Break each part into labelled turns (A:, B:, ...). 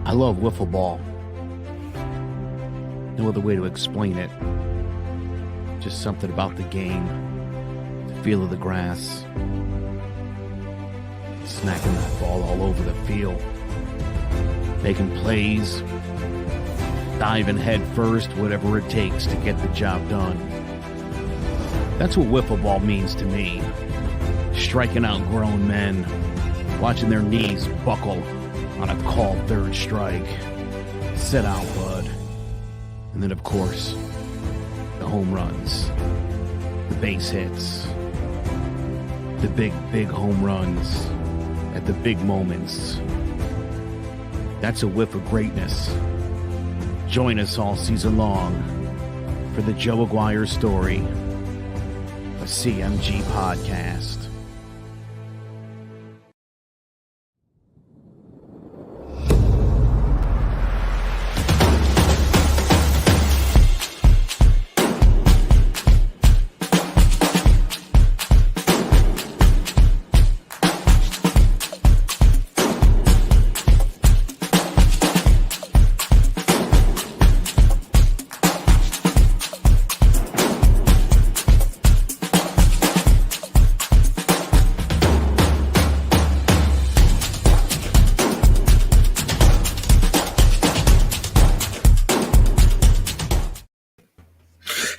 A: I love wiffle ball. No other way to explain it. Just something about the game, the feel of the grass, smacking that ball all over the field, making plays, diving head first, whatever it takes to get the job done. That's what wiffle ball means to me. Striking out grown men, watching their knees buckle on a called third strike. Sit out, bud. And then, of course, the home runs, the base hits, the big home runs at the big moments. That's a whiff of greatness. Join us all season long for the Joe Aguirre story, a CMG podcast.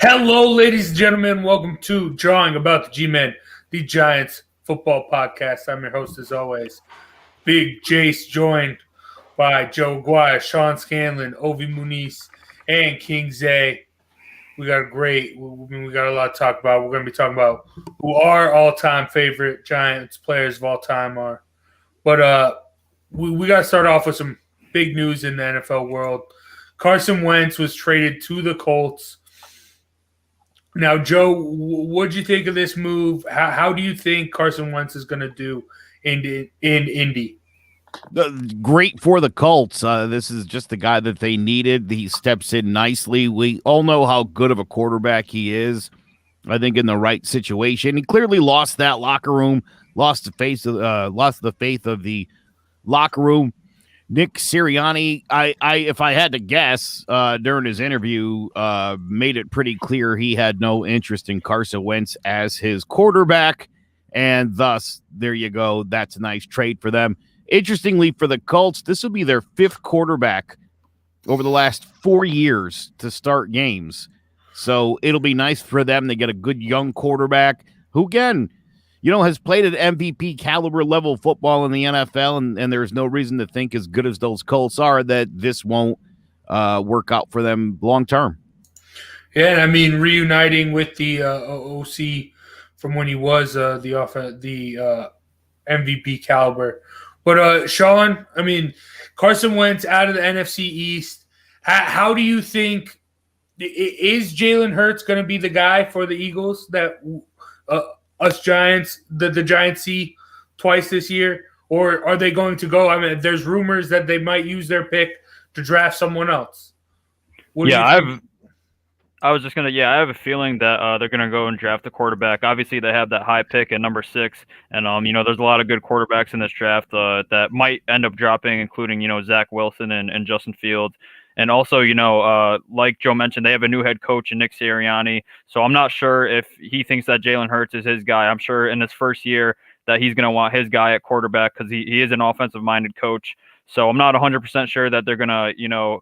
B: Hello, ladies and gentlemen. Welcome to Drawing About the G-Men, the Giants football podcast. I'm your host, as always, Big Jace, joined by Joe Aguirre, Sean Scanlon, Ovi Muniz, and King Zay. We got a lot to talk about. We're going to be talking about who our all-time favorite Giants players of all time are. But we got to start off with some big news in the NFL world. Carson Wentz was traded to the Colts. Now, Joe, what do you think of this move? How do you think Carson Wentz is going to do in Indy?
A: Great for the Colts. This is just the guy that they needed. He steps in nicely. We all know how good of a quarterback he is. I think in the right situation, he clearly lost that locker room, lost the faith of the locker room. Nick Sirianni, if I had to guess, during his interview, made it pretty clear he had no interest in Carson Wentz as his quarterback, and thus, there you go. That's a nice trade for them. Interestingly, for the Colts, this will be their fifth quarterback over the last 4 years to start games. So it'll be nice for them to get a good young quarterback who, again, has played at MVP caliber level football in the NFL, and there's no reason to think, as good as those Colts are, that this won't work out for them long term.
B: Yeah, and I mean, reuniting with the OC from when he was the MVP caliber. But Sean, I mean, Carson Wentz out of the NFC East. How do you think is Jalen Hurts going to be the guy for the Eagles that us Giants, the Giants see twice this year? Or are they going to go? I mean, there's rumors that they might use their pick to draft someone else.
C: I have a feeling that they're going to go and draft the quarterback. Obviously, they have that high pick at number 6. And, there's a lot of good quarterbacks in this draft that might end up dropping, including, Zach Wilson and Justin Fields. And also, like Joe mentioned, they have a new head coach in Nick Sirianni. So I'm not sure if he thinks that Jalen Hurts is his guy. I'm sure in his first year that he's going to want his guy at quarterback because he is an offensive-minded coach. So I'm not 100% sure that they're going to,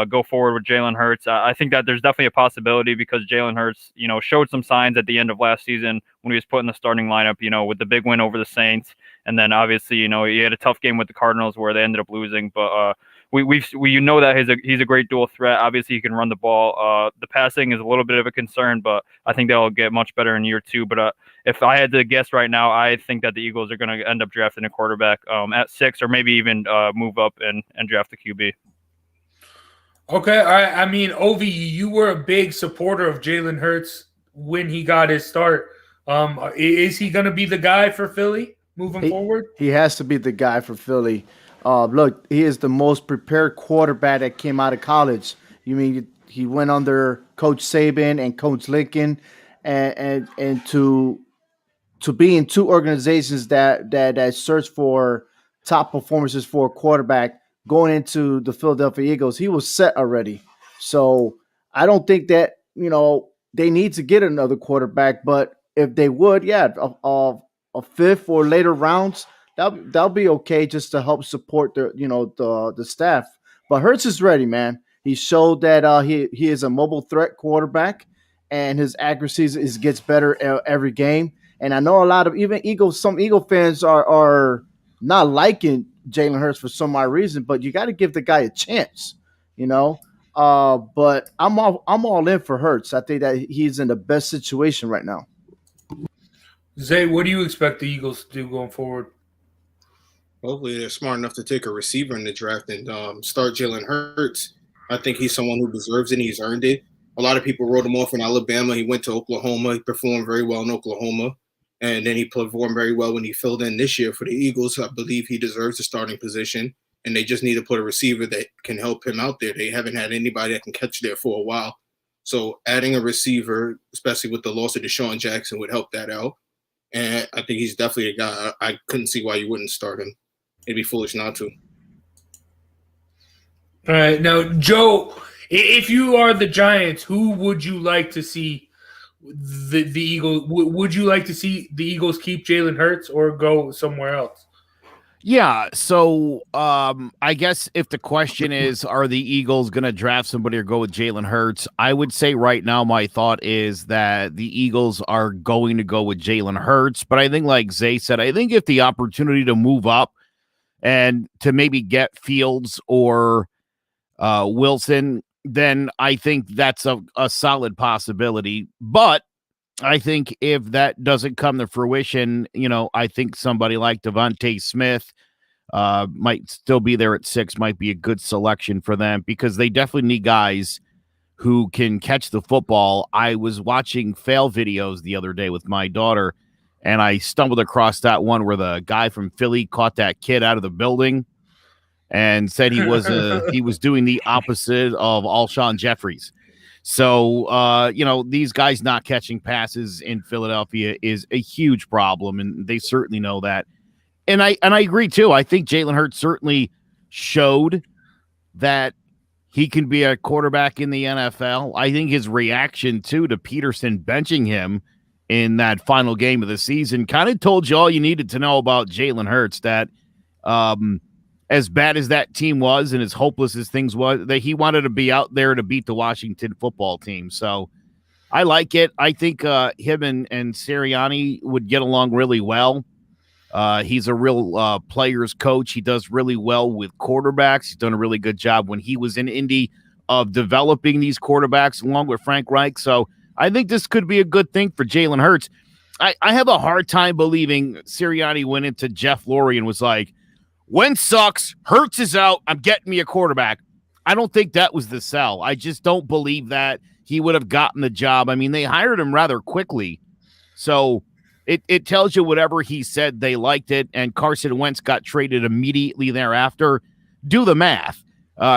C: go forward with Jalen Hurts. I think that there's definitely a possibility because Jalen Hurts, showed some signs at the end of last season when he was put in the starting lineup, with the big win over the Saints. And then obviously, he had a tough game with the Cardinals where they ended up losing. But we know that he's a great dual threat. Obviously, he can run the ball. The passing is a little bit of a concern, but I think they'll get much better in year 2. But if I had to guess right now, I think that the Eagles are going to end up drafting a quarterback at 6 or maybe even move up and draft the QB.
B: Okay, all right. I mean, Ovi, you were a big supporter of Jalen Hurts when he got his start. Is he going to be the guy for Philly moving forward?
D: He has to be the guy for Philly. Look, he is the most prepared quarterback that came out of college. You mean he went under Coach Saban and Coach Lincoln, and to be in two organizations that search for top performances for a quarterback, going into the Philadelphia Eagles, he was set already. So I don't think that, they need to get another quarterback, but if they would, yeah, a fifth or later rounds, that'll be okay just to help support the staff. But Hurts is ready, man. He showed that he is a mobile threat quarterback, and his accuracy gets better every game. And I know a lot of some Eagle fans are not liking Jalen Hurts for some odd reason, but you got to give the guy a chance, you know. But I'm all in for Hurts. I think that he's in the best situation right now.
B: Zay, what do you expect the Eagles to do going forward?
E: Hopefully they're smart enough to take a receiver in the draft and start Jalen Hurts. I think he's someone who deserves it. He's earned it. A lot of people wrote him off in Alabama. He went to Oklahoma. He performed very well in Oklahoma. And then he performed very well when he filled in this year for the Eagles. I believe he deserves a starting position. And they just need to put a receiver that can help him out there. They haven't had anybody that can catch there for a while. So adding a receiver, especially with the loss of Deshaun Jackson, would help that out. And I think he's definitely a guy. I couldn't see why you wouldn't start him. It'd be foolish not to.
B: All right. Now, Joe, if you are the Giants, who would you like to see the Eagles? Would you like to see the Eagles keep Jalen Hurts or go somewhere else?
A: Yeah, so I guess if the question is, are the Eagles going to draft somebody or go with Jalen Hurts? I would say right now my thought is that the Eagles are going to go with Jalen Hurts. But I think, like Zay said, I think if the opportunity to move up and to maybe get Fields or Wilson, then I think that's a solid possibility. But I think if that doesn't come to fruition, I think somebody like Devontae Smith might still be there at 6, might be a good selection for them because they definitely need guys who can catch the football. I was watching fail videos the other day with my daughter, and I stumbled across that one where the guy from Philly caught that kid out of the building and said he was doing the opposite of Alshon Jeffries. So, these guys not catching passes in Philadelphia is a huge problem, and they certainly know that. And I agree, too. I think Jalen Hurts certainly showed that he can be a quarterback in the NFL. I think his reaction, too, to Peterson benching him in that final game of the season kind of told you all you needed to know about Jalen Hurts, that as bad as that team was and as hopeless as things was, that he wanted to be out there to beat the Washington football team. So I like it. I think him and Sirianni would get along really well. He's a real player's coach. He does really well with quarterbacks. He's done a really good job when he was in Indy of developing these quarterbacks along with Frank Reich. So I think this could be a good thing for Jalen Hurts. I have a hard time believing Sirianni went into Jeff Lurie and was like, Wentz sucks, Hurts is out, I'm getting me a quarterback. I don't think that was the sell. I just don't believe that he would have gotten the job. I mean, they hired him rather quickly. So it tells you whatever he said, they liked it, and Carson Wentz got traded immediately thereafter. Do the math.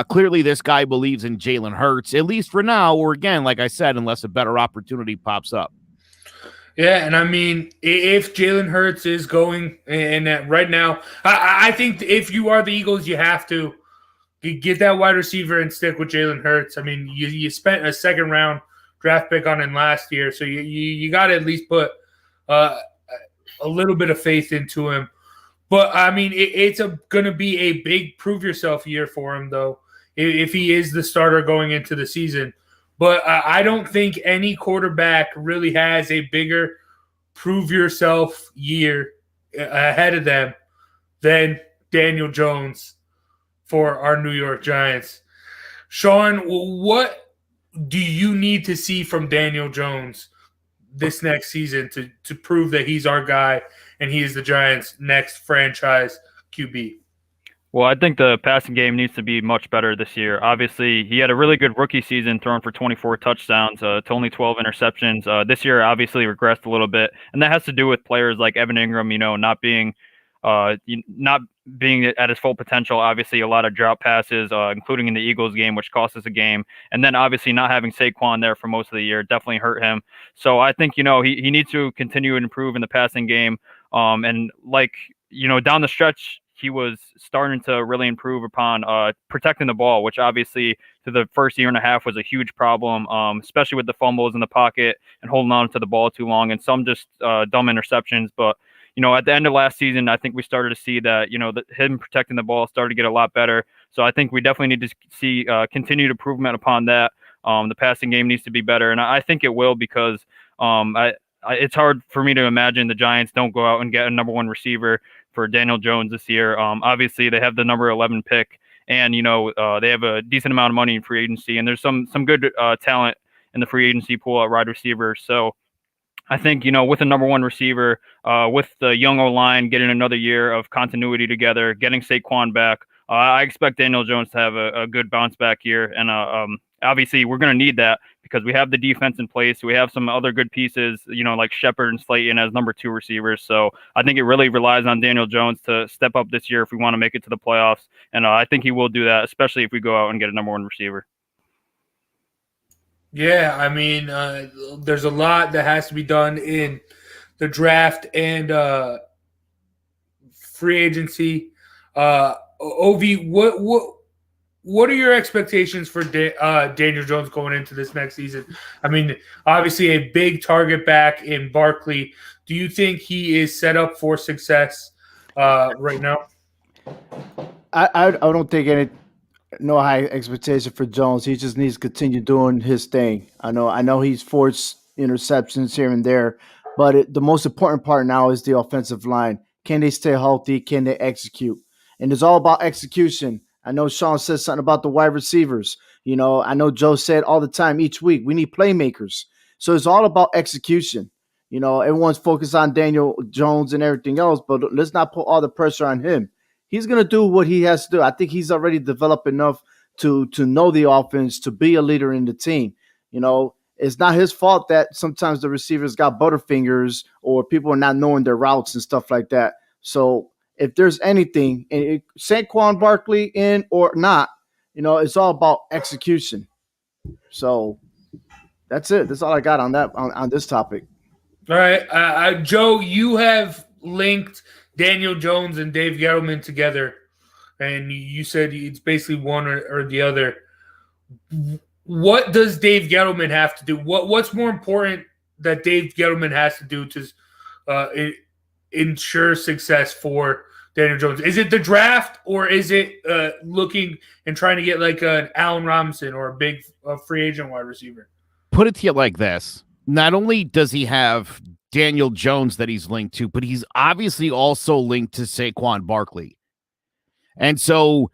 A: Clearly, this guy believes in Jalen Hurts, at least for now, or again, like I said, unless a better opportunity pops up.
B: Yeah, and I mean, if Jalen Hurts is going, and right now, I think if you are the Eagles, you have to get that wide receiver and stick with Jalen Hurts. I mean, you spent a second-round draft pick on him last year, so you got to at least put a little bit of faith into him. But, I mean, it's going to be a big prove-yourself year for him, though, if he is the starter going into the season. But I don't think any quarterback really has a bigger prove-yourself year ahead of them than Daniel Jones for our New York Giants. Sean, what do you need to see from Daniel Jones this next season to prove that he's our guy and he is the Giants' next franchise QB?
C: Well, I think the passing game needs to be much better this year. Obviously, he had a really good rookie season, throwing for 24 touchdowns to only 12 interceptions. This year, obviously, regressed a little bit, and that has to do with players like Evan Ingram, not being at his full potential. Obviously, a lot of drop passes, including in the Eagles game, which cost us a game, and then obviously not having Saquon there for most of the year definitely hurt him. So I think he needs to continue to improve in the passing game, and down the stretch, he was starting to really improve upon protecting the ball, which obviously to the first year and a half was a huge problem, especially with the fumbles in the pocket and holding on to the ball too long and some just dumb interceptions. But, at the end of last season, I think we started to see that, him protecting the ball started to get a lot better. So I think we definitely need to see continued improvement upon that. The passing game needs to be better, and I think it will because it's hard for me to imagine the Giants don't go out and get a number one receiver for Daniel Jones this year. Obviously, they have the number 11 pick, and they have a decent amount of money in free agency, and there's some good talent in the free agency pool at wide receiver. So I think, with a number one receiver, with the young O-line getting another year of continuity together, getting Saquon back, I expect Daniel Jones to have a good bounce back year. And obviously, we're going to need that because we have the defense in place. We have some other good pieces, like Shepard and Slayton as number two receivers. So I think it really relies on Daniel Jones to step up this year if we want to make it to the playoffs. And I think he will do that, especially if we go out and get a number one receiver.
B: Yeah, I mean, there's a lot that has to be done in the draft and free agency. Ovi, what are your expectations for Daniel Jones going into this next season? I mean, obviously a big target back in Barkley. Do you think he is set up for success right now?
D: I don't think no high expectation for Jones. He just needs to continue doing his thing. I know he's forced interceptions here and there, but the most important part now is the offensive line. Can they stay healthy? Can they execute? And it's all about execution. I know Sean said something about the wide receivers. I know Joe said all the time each week, we need playmakers. So it's all about execution. Everyone's focused on Daniel Jones and everything else, but let's not put all the pressure on him. He's going to do what he has to do. I think he's already developed enough to know the offense, to be a leader in the team. It's not his fault that sometimes the receivers got butterfingers or people are not knowing their routes and stuff like that. So if there's anything, Saquon Barkley in or not, it's all about execution. So that's it. That's all I got on that on this topic.
B: All right, Joe, you have linked Daniel Jones and Dave Gettleman together, and you said it's basically one or the other. What does Dave Gettleman have to do? What's more important that Dave Gettleman has to do to ensure success for Daniel Jones? Is it the draft, or is it looking and trying to get like an Allen Robinson or a big free agent wide receiver?
A: Put it to you like this. Not only does he have Daniel Jones that he's linked to, but he's obviously also linked to Saquon Barkley. And so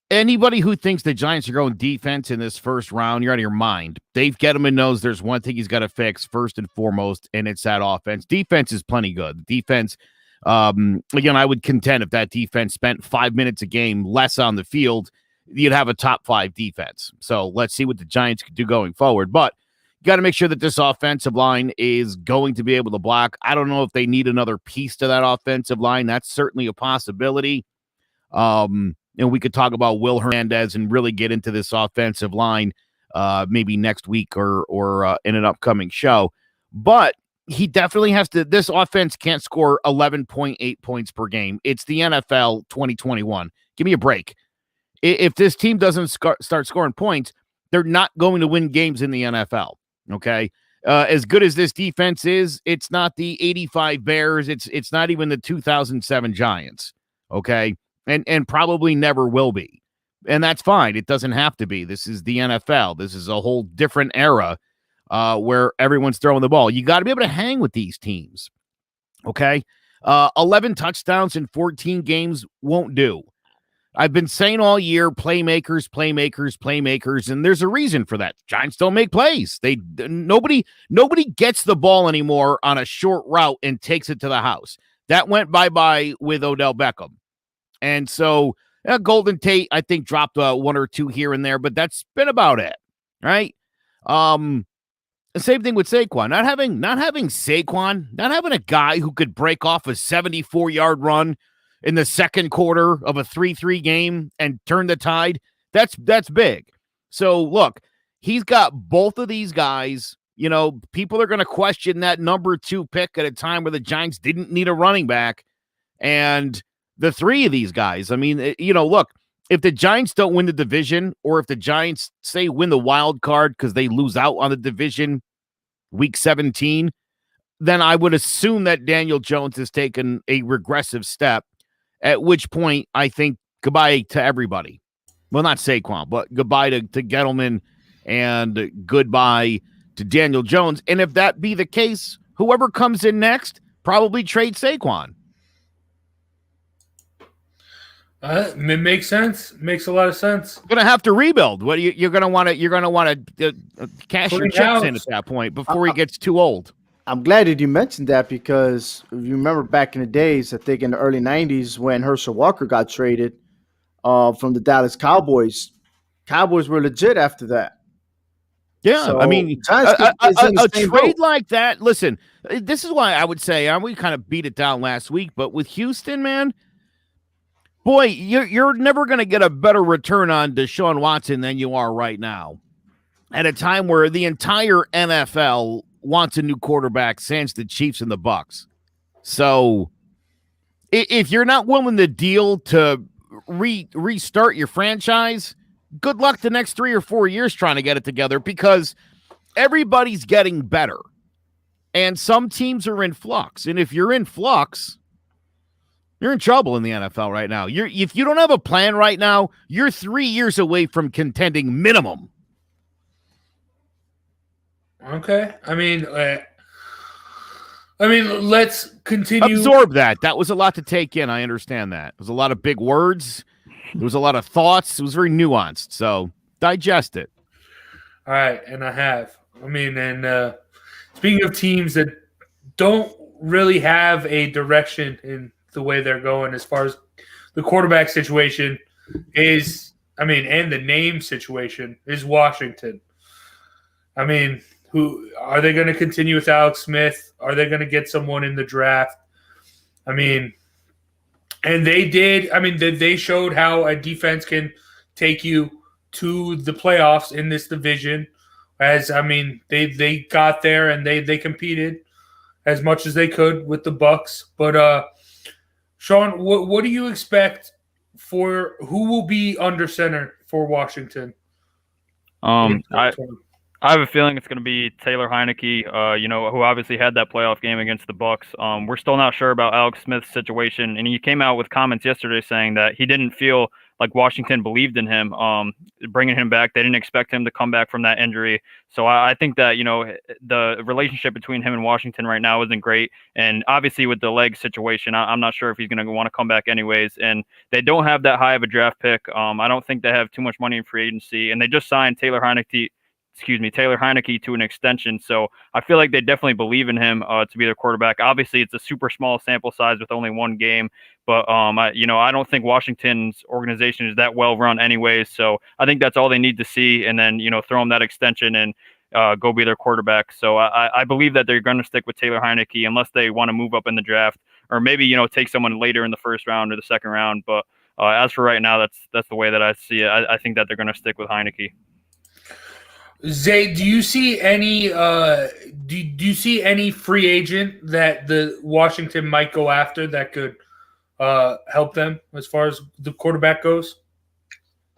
A: anybody who thinks the Giants are going defense in this first round, you're out of your mind. Dave Gettleman knows there's one thing he's got to fix first and foremost, and it's that offense. Defense is plenty good. Defense, again, I would contend if that defense spent 5 minutes a game less on the field, you'd have a top 5 defense. So let's see what the Giants can do going forward. But got to make sure that this offensive line is going to be able to block. I don't know if they need another piece to that offensive line. That's certainly a possibility. And we could talk about Will Hernandez and really get into this offensive line maybe next week or in an upcoming show. But he definitely has to. This offense can't score 11.8 points per game. It's the NFL 2021. Give me a break. If this team doesn't start scoring points, they're not going to win games in the NFL. Okay. As good as this defense is, it's not the 85 Bears. It's not even the 2007 Giants. Okay. And probably never will be. And that's fine. It doesn't have to be. This is the NFL. This is a whole different era where everyone's throwing the ball. You got to be able to hang with these teams. Okay. 11 touchdowns in 14 games won't do. I've been saying all year, playmakers, and there's a reason for that. Giants don't make plays. Nobody gets the ball anymore on a short route and takes it to the house. That went bye-bye with Odell Beckham. And so Golden Tate, I think, dropped one or two here and there, but that's been about it, right? The same thing with Saquon. Not having Saquon, not having a guy who could break off a 74-yard run in the second quarter of a 3-3 game and turn the tide, that's big. So, look, he's got both of these guys. People are going to question that number 2 pick at a time where the Giants didn't need a running back. And the three of these guys. I mean, look, if the Giants don't win the division, or if the Giants say win the wild card because they lose out on the division week 17, then I would assume that Daniel Jones has taken a regressive step, at which point I think goodbye to everybody. Well, not Saquon, but goodbye to Gettleman and goodbye to Daniel Jones. And if that be the case, whoever comes in next probably trade Saquon.
B: It makes sense. Makes a lot of sense.
A: You're gonna have to rebuild. What you're gonna want to cash your chips in at that point before he gets too old.
D: I'm glad that you mentioned that, because if you remember back in the days, I think in the early 90s when Herschel Walker got traded from the Dallas Cowboys, Cowboys were legit after that.
A: Yeah,
D: So,
A: I mean, a trade like that. Listen, this is why I would say, and we kind of beat it down last week, but with Houston, man, boy, you're never going to get a better return on Deshaun Watson than you are right now, at a time where the entire NFL wants a new quarterback, sans the Chiefs and the Bucks. So, if you're not willing to deal to restart your franchise, good luck the next 3 or 4 years trying to get it together, because everybody's getting better and some teams are in flux. And if you're in flux, you're in trouble in the NFL right now. If you don't have a plan right now, you're 3 years away from contending minimum.
B: Okay. I mean, let's continue.
A: Absorb that. That was a lot to take in. I understand that. It was a lot of big words. There was a lot of thoughts. It was very nuanced. So digest it.
B: All right. And I have. I mean, and speaking of teams that don't really have a direction in the way they're going as far as the quarterback situation is, and the name situation is Washington. I mean, who are they going to continue with Alex Smith? Are they going to get someone in the draft? And they did. They showed how a defense can take you to the playoffs in this division. They got there and they competed as much as they could with the Bucks. But Sean, what do you expect for who will be under center for Washington?
C: I have a feeling it's going to be Taylor Heineke, who obviously had that playoff game against the Bucks. We're still not sure about Alex Smith's situation, and he came out with comments yesterday saying that he didn't feel like Washington believed in him, bringing him back. They didn't expect him to come back from that injury. So I think that, the relationship between him and Washington right now isn't great. And obviously with the leg situation, I'm not sure if he's going to want to come back anyways. And they don't have that high of a draft pick. I don't think they have too much money in free agency. And they just signed Taylor Heineke to an extension. So I feel like they definitely believe in him to be their quarterback. Obviously, it's a super small sample size with only one game, but I don't think Washington's organization is that well run anyways. So I think that's all they need to see, and then throw him that extension and go be their quarterback. So I believe that they're going to stick with Taylor Heineke unless they want to move up in the draft, or maybe take someone later in the first round or the second round. But as for right now, that's the way that I see it. I think that they're going to stick with Heineke.
B: Zay, do you see any free agent that the Washington might go after that could help them as far as the quarterback goes?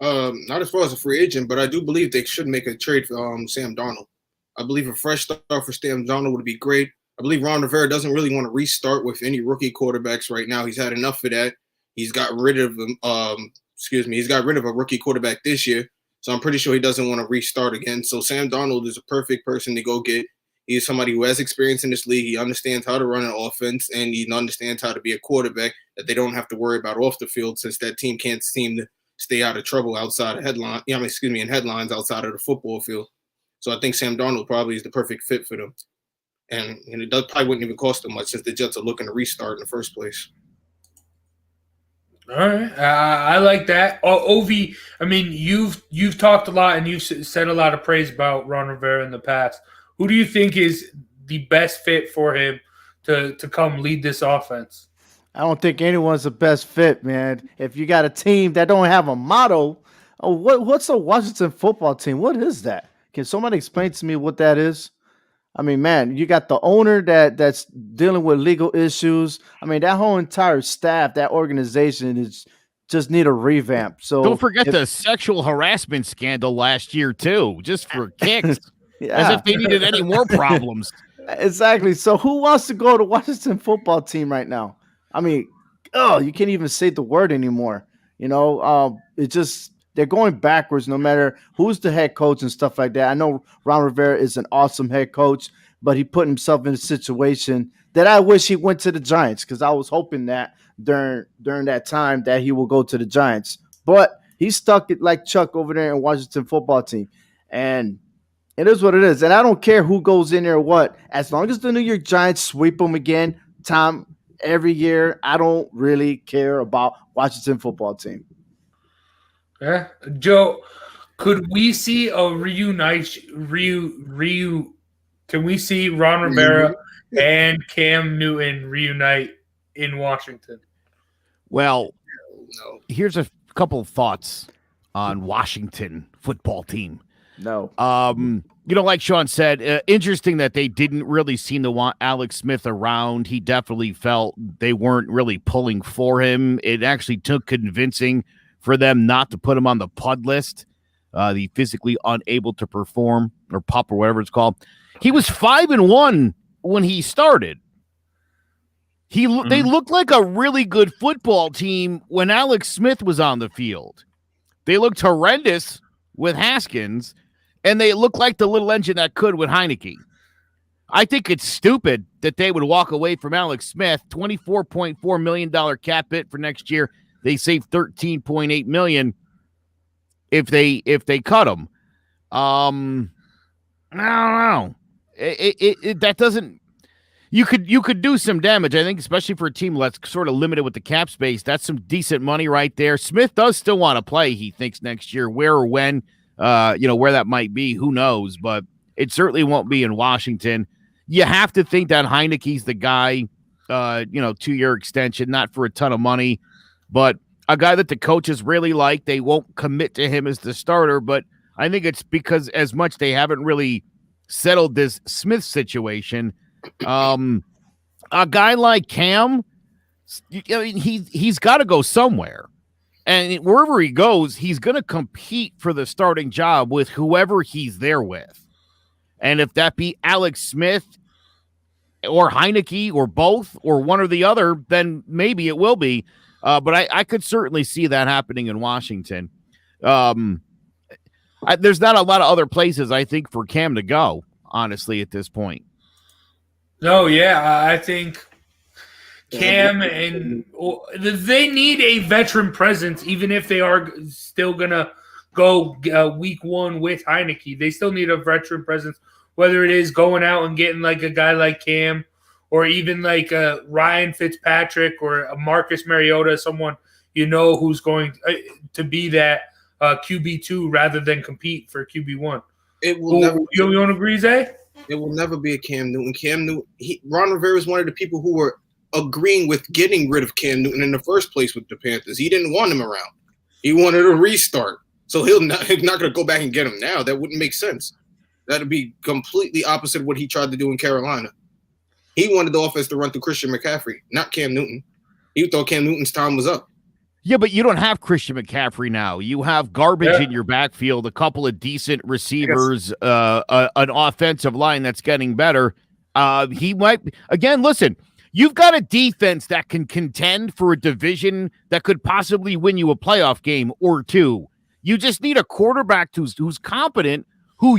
E: Not as far as a free agent, but I do believe they should make a trade for Sam Darnold. I believe a fresh start for Sam Darnold would be great. I believe Ron Rivera doesn't really want to restart with any rookie quarterbacks right now. He's had enough of that. He's got rid of he's got rid of a rookie quarterback this year. So I'm pretty sure he doesn't want to restart again. So Sam Darnold is a perfect person to go get. He's somebody who has experience in this league. He understands how to run an offense, and he understands how to be a quarterback that they don't have to worry about off the field, since that team can't seem to stay out of trouble outside of in headlines outside of the football field. So I think Sam Darnold probably is the perfect fit for them. And it probably wouldn't even cost them much, since the Jets are looking to restart in the first place.
B: All right, I like that. Ovi, you've talked a lot and you've said a lot of praise about Ron Rivera in the past. Who do you think is the best fit for him to come lead this offense?
D: I don't think anyone's the best fit, man. If you got a team that don't have a motto, what's a Washington football team? What is that? Can somebody explain to me what that is? I mean, man, you got the owner that's dealing with legal issues. I mean, that whole entire staff, that organization is just need a revamp.
A: Don't
D: So
A: forget
D: if,
A: the sexual harassment scandal last year too, just for kicks. As
D: yeah,
A: if they needed any more problems.
D: exactly. So who wants to go to Washington football team right now? I mean, oh, you can't even say the word anymore. It just they're going backwards no matter who's the head coach and stuff like that. I know Ron Rivera is an awesome head coach, but he put himself in a situation that I wish he went to the Giants because I was hoping that during that time that he will go to the Giants. But he's stuck it like Chuck over there in Washington football team. And it is what it is. And I don't care who goes in there or what. As long as the New York Giants sweep them again, Tom, every year, I don't really care about Washington football team.
B: Yeah, Joe, could we see a Can we see Ron Rivera and Cam Newton reunite in Washington?
A: Well,
E: No.
A: here's a couple of thoughts on Washington football team.
D: No.
A: Like Sean said, interesting that they didn't really seem to want Alex Smith around. He definitely felt they weren't really pulling for him. It actually took convincing for them not to put him on the PUD list, the physically unable to perform, or PUP, or whatever it's called. He was 5-1 when he started. They looked like a really good football team when Alex Smith was on the field. They looked horrendous with Haskins, and they looked like the little engine that could with Heineke. I think it's stupid that they would walk away from Alex Smith. $24.4 million cap hit for next year. They save $13.8 million if they cut him. I don't know. That doesn't. You could do some damage, I think, especially for a team that's sort of limited with the cap space. That's some decent money right there. Smith does still want to play, he thinks, next year. Where or when, where that might be, who knows? But it certainly won't be in Washington. You have to think that Heineke's the guy, 2-year extension, not for a ton of money, but a guy that the coaches really like. They won't commit to him as the starter, but I think it's because as much they haven't really settled this Smith situation. A guy like Cam, he's got to go somewhere. And wherever he goes, he's going to compete for the starting job with whoever he's there with. And if that be Alex Smith or Heineke or both or one or the other, then maybe it will be. But I could certainly see that happening in Washington. There's not a lot of other places, I think, for Cam to go, honestly, at this point.
B: No, yeah, I think Cam and they need a veteran presence, even if they are still gonna go week one with Heineke. They still need a veteran presence, whether it is going out and getting like a guy like Cam, or even like a Ryan Fitzpatrick or a Marcus Mariota, someone who's going to be that QB2 rather than compete for QB1.
E: It will never.
B: You don't agree, Zay?
E: It will never be a Cam Newton. Ron Rivera is one of the people who were agreeing with getting rid of Cam Newton in the first place with the Panthers. He didn't want him around. He wanted a restart. So he's not going to go back and get him now. That wouldn't make sense. That would be completely opposite of what he tried to do in Carolina. He wanted the offense to run through Christian McCaffrey, not Cam Newton. He thought Cam Newton's time was up.
A: Yeah, but you don't have Christian McCaffrey now. You have garbage in your backfield, a couple of decent receivers, an offensive line that's getting better. He might – again, listen, you've got a defense that can contend for a division that could possibly win you a playoff game or two. You just need a quarterback who's competent, who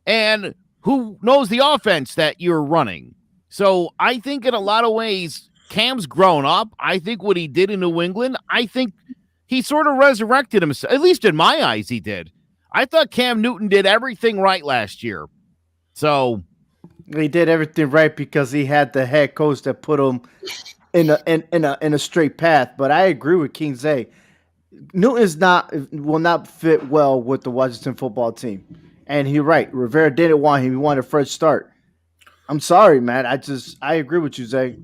A: and who knows the offense that you're running. So I think in a lot of ways – Cam's grown up. I think what he did in New England, I think he sort of resurrected himself. At least in my eyes, he did. I thought Cam Newton did everything right last year. So
D: he did everything right because he had the head coach that put him in a straight path. But I agree with King Zay. Newton will not fit well with the Washington football team. And you're right. Rivera didn't want him. He wanted a fresh start. I'm sorry, man. I agree with you, Zay.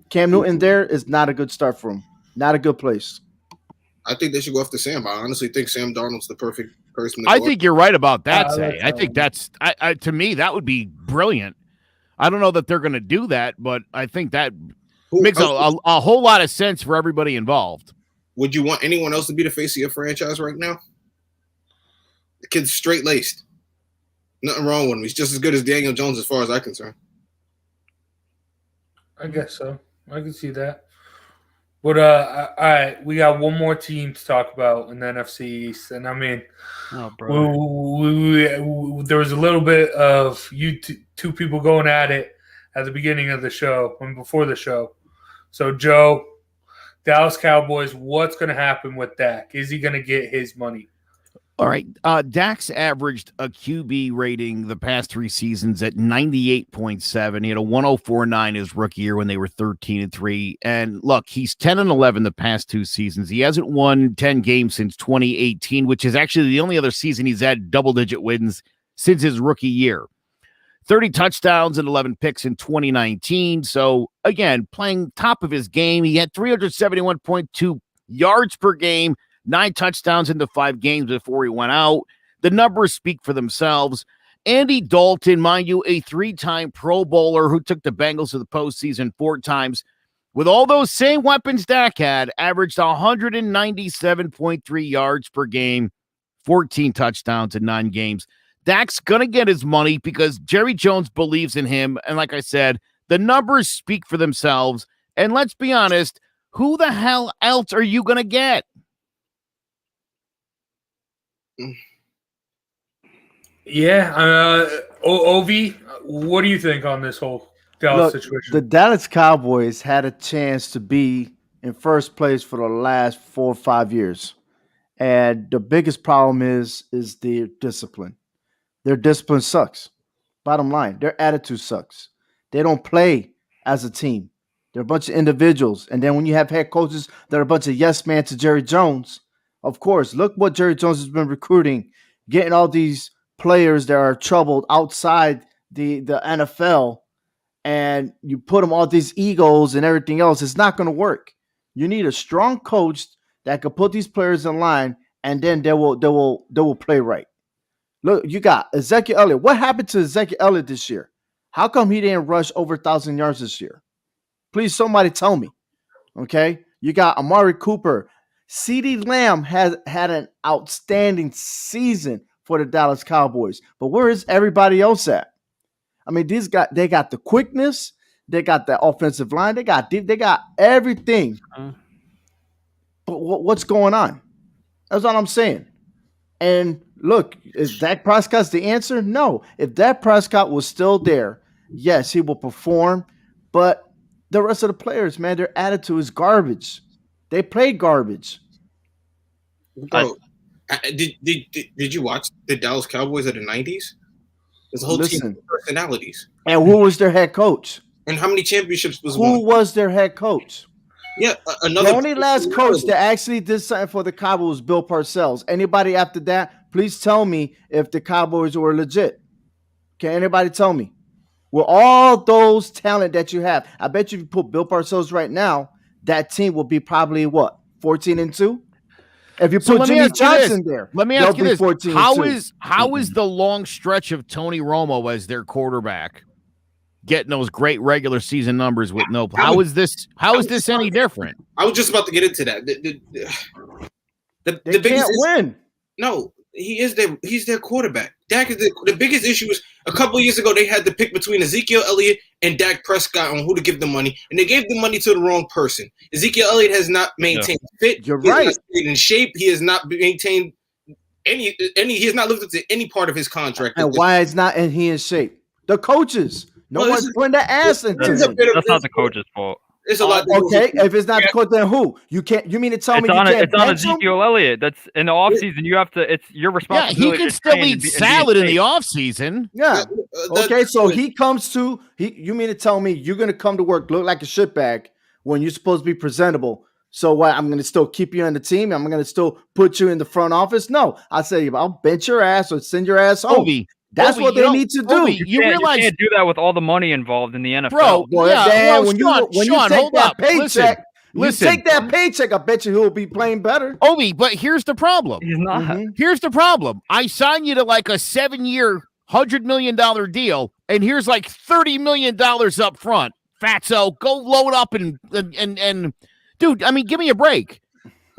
D: Cam Newton there is not a good start for him. Not a good place.
E: I think they should go after Sam. I honestly think Sam Darnold's the perfect person.
A: I think you're right about that,
B: Say.
A: I think that's to me that would be brilliant. I don't know that they're going to do that, but I think that makes a whole lot of sense for everybody involved.
E: Would you want anyone else to be the face of your franchise right now? The kid's straight laced. Nothing wrong with him. He's just as good as Daniel Jones, as far as I'm concerned.
B: I guess so. I can see that. But all right, we got one more team to talk about in the NFC East, and I mean, there was a little bit of two people going at it at the beginning of the show and before the show. So, Joe, Dallas Cowboys, what's going to happen with Dak? Is he going to get his money?
A: All right. Dak's averaged a QB rating the past 3 seasons at 98.7. He had a 104.9 his rookie year when they were 13-3. And look, he's 10-11 the past 2 seasons. He hasn't won 10 games since 2018, which is actually the only other season he's had double-digit wins since his rookie year. 30 touchdowns and 11 picks in 2019. So, again, playing top of his game. He had 371.2 yards per game, 9 touchdowns into 5 games before he went out. The numbers speak for themselves. Andy Dalton, mind you, a 3-time Pro Bowler who took the Bengals to the postseason 4 times. With all those same weapons Dak had, averaged 197.3 yards per game, 14 touchdowns in 9 games. Dak's going to get his money because Jerry Jones believes in him. And like I said, the numbers speak for themselves. And let's be honest, who the hell else are you going to get?
B: Yeah, Ovi, what do you think on this whole Dallas situation?
D: The Dallas Cowboys had a chance to be in first place for the last 4 or 5 years, and the biggest problem is their discipline. Their discipline sucks. Bottom line, their attitude sucks. They don't play as a team. They're a bunch of individuals, and then when you have head coaches that are a bunch of yes man to Jerry Jones. Of course, look what Jerry Jones has been recruiting, getting all these players that are troubled outside the NFL, and you put them all these egos and everything else. It's not going to work. You need a strong coach that can put these players in line, and then they will play right. Look, you got Ezekiel Elliott. What happened to Ezekiel Elliott this year? How come he didn't rush over 1,000 yards this year? Please, somebody tell me. Okay, you got Amari Cooper. CeeDee Lamb has had an outstanding season for the Dallas Cowboys, but where is everybody else at? I mean, they got the quickness, they got the offensive line, they got everything. But what's going on? That's what I'm saying. And look, is Dak Prescott the answer? No. If Dak Prescott was still there, yes, he will perform. But the rest of the players, man, their attitude is garbage. They play garbage.
E: Bro, did you watch the Dallas Cowboys of the 90s? There's a whole team of personalities.
D: And who was their head coach?
E: And how many championships was won?
D: Who was their head coach?
E: Yeah,
D: the only last coach that actually did something for the Cowboys was Bill Parcells. Anybody after that, please tell me if the Cowboys were legit. Can anybody tell me? With all those talent that you have, I bet you if you put Bill Parcells right now, that team will be probably what, 14-2? If you put Jimmy Johnson there,
A: let me ask you this: how is the long stretch of Tony Romo as their quarterback getting those great regular season numbers with no? How is this any different?
E: I was just about to get into that.
D: They can't win.
E: No, he's their quarterback. Dak is the biggest issue is a couple of years ago they had to pick between Ezekiel Elliott and Dak Prescott on who to give the money, and they gave the money to the wrong person. Ezekiel Elliott has not maintained fit.
D: You're right.
E: He has not stayed in shape. He has not maintained any. He has not lived up to any part of his contract.
D: And why is not he in shape? The coaches. No one's putting their ass into it.
C: That's not the coach's fault.
E: It's a lot.
D: Okay, if it's not the coach, then who? You can't. You mean to tell me
C: it's on Ezekiel Elliott? That's in the offseason. You have to. It's your responsibility.
A: Yeah, he can still eat salad in the offseason.
D: Yeah. Okay, so he comes to. You mean to tell me you're going to come to work look like a shitbag when you're supposed to be presentable? So what? I'm going to still keep you on the team. I'm going to still put you in the front office. No, I say I'll bench your ass or send your ass home. That's what they need to do.
C: You can't do that with all the money involved in the NFL.
A: Bro, when you take that paycheck, Listen,
D: you take that paycheck, I bet you he'll be playing better.
A: Obi, but here's the problem.
C: He's not.
D: Mhm.
A: Here's the problem. I sign you to like a 7-year, $100 million deal, and here's like $30 million up front. Fatso, go load up and dude, I mean, give me a break.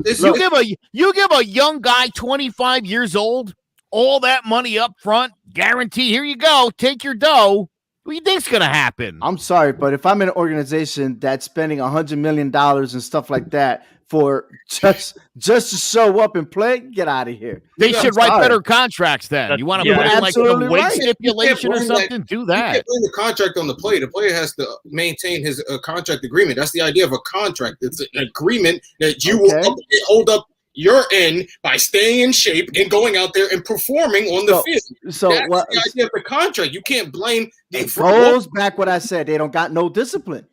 A: You give a young guy 25 years old all that money up front, guarantee, here you go, take your dough. What do you think's gonna happen?
D: I'm sorry, but if I'm in an organization that's spending $100 million and stuff like that for just to show up and play, get out of here.
A: They should write better contracts then. You want to put in like some weight
E: right.
A: stipulation or something? Do that.
E: You can't blame the contract on the player. The player has to maintain his contract agreement. That's the idea of a contract. It's an agreement that you will hold up your end by staying in shape and going out there and perforing on the field.
D: So
E: that's the idea of the contract. You can't blame the
D: goes back what I said. They don't got no discipline.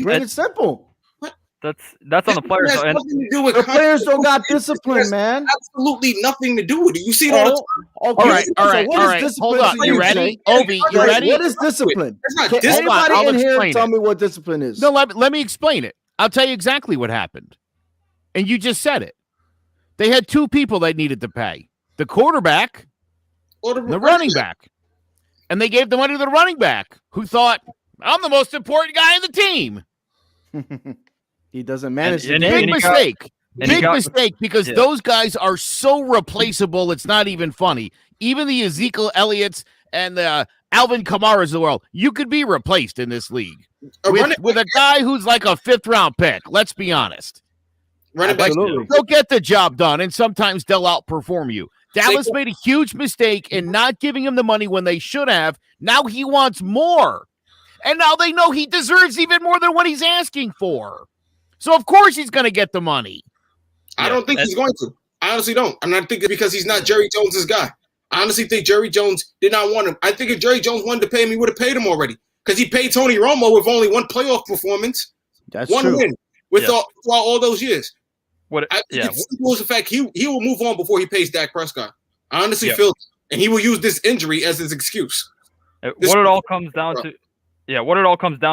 D: Plain and simple.
C: That's on the players.
E: It has nothing to do with
D: the players don't got discipline, man.
E: Absolutely nothing to do with it. You see it all the time.
D: Okay.
A: All right. Hold up. You ready? Obi, you ready?
D: What is discipline?
E: Can
D: anybody in here tell me what discipline is?
A: No, let me explain it. I'll tell you exactly what happened. And you just said it. They had two people they needed to pay. The quarterback and the running back. And they gave the money to the running back, who thought, I'm the most important guy in the team.
D: He doesn't manage
A: it. Big mistake. Big mistake, because those guys are so replaceable, it's not even funny. Even the Ezekiel Elliott's and the Alvin Kamara's of the world, you could be replaced in this league with a guy who's like a 5th-round pick. Let's be honest. They'll get the job done, and sometimes they'll outperform you. Dallas made a huge mistake in not giving him the money when they should have. Now he wants more. And now they know he deserves even more than what he's asking for. So, of course, he's going to get the money.
E: I don't think he's going to. I honestly don't. I'm not thinking because he's not Jerry Jones's guy. I honestly think Jerry Jones did not want him. I think if Jerry Jones wanted to pay him, he would have paid him already, because he paid Tony Romo with only one playoff performance.
D: That's
E: one
D: true.
E: win with all those years.
C: It's
E: the fact he will move on before he pays Dak Prescott. I honestly feel, and he will use this injury as his excuse.
C: What it all comes down